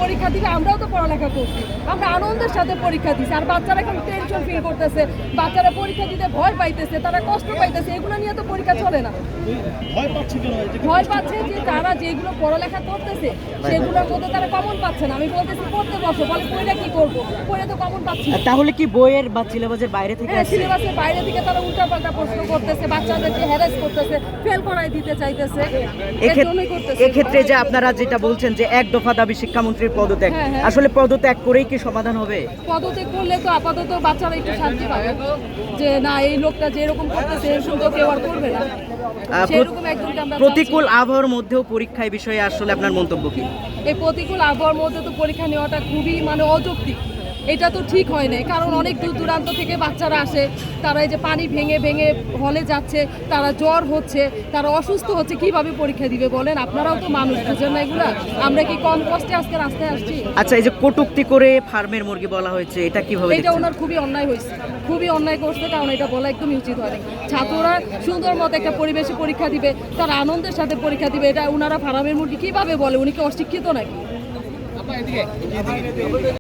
পরীক্ষা দিলে আমরাও তো পড়ালেখা করছি, আমরা আনন্দের সাথে পরীক্ষা দিচ্ছি। আর বাচ্চারা এখন টেনশন ফিল করতেছে, বাচ্চারা পরীক্ষা দিতে ভয় পাইতেছে, তারা কষ্ট পাইতেছে, এগুলো নিয়ে তো পরীক্ষা চলে না। ভয় পাচ্ছে যে তারা যেগুলো পড়ালেখা করতেছে সেগুলোর মধ্যে তারা কমন পাচ্ছে না। আমি বলতেছি পড়তে বসো, বলে পড়ে কি করবো, পড়ে তো কমন পাচ্ছি না। তাহলে কি বইয়ের বা সিলেবাসের বাইরে থেকে সিলেবাসের বাইরে থেকে তারা উল্টাপাল্টা প্রশ্ন করতেছে, বাচ্চাদেরকে হ্যারাস করতেছে, ফেল করাই দিতে চাইতেছে। এক্ষেত্রে যে আপনারা যেটা বলছেন যে এক দফা দাবি শিক্ষামন্ত্রীর পদত্যাগ, আসলে পদত্যাগ করেই কি সমাধান হবে? পদত্যাগ করলে তো আপাতত বাচ্চারা একটু শান্তি পাবে যে না, এই লোকটা যেরকম করতেছে এরকম তো কেউ আর করবে না। প্রতিকূল আবহাওয়ার মধ্যেও পরীক্ষায় বিষয়ে আসলে আপনার মন্তব্য কি? এই প্রতিকূল আবহাওয়ার মধ্যে তো পরীক্ষা নেওয়াটা খুবই অযৌক্তিক। এটা তো ঠিক হয় না, কারণ অনেক দূর দূরান্ত থেকে বাচ্চারা আসে, তারা এই যে পানি ভেঙে ভেঙে হলে যাচ্ছে, তারা জ্বর হচ্ছে, তারা অসুস্থ হচ্ছে, কিভাবে পরীক্ষা দিবে বলেন? আপনারাও তো মানুষ, বুঝেন না এগুলা? আমরা কি কম কষ্টে আজকে রাস্তায় আসছি? আচ্ছা, এই যে কটূক্তি করে ফার্মের মুরগি বলা হয়েছে, এটা কিভাবে? এটা ওনার খুবই অন্যায় হয়েছে, খুবই অন্যায় করছে, কারণ এটা বলা একদমই উচিত হয়নি। ছাত্ররা সুন্দর মতো একটা পরিবেশে পরীক্ষা দিবে, তারা আনন্দের সাথে পরীক্ষা দিবে, এটা ওনারা ফার্মের মুরগি কিভাবে বলে? উনি কি অশিক্ষিত নাকি?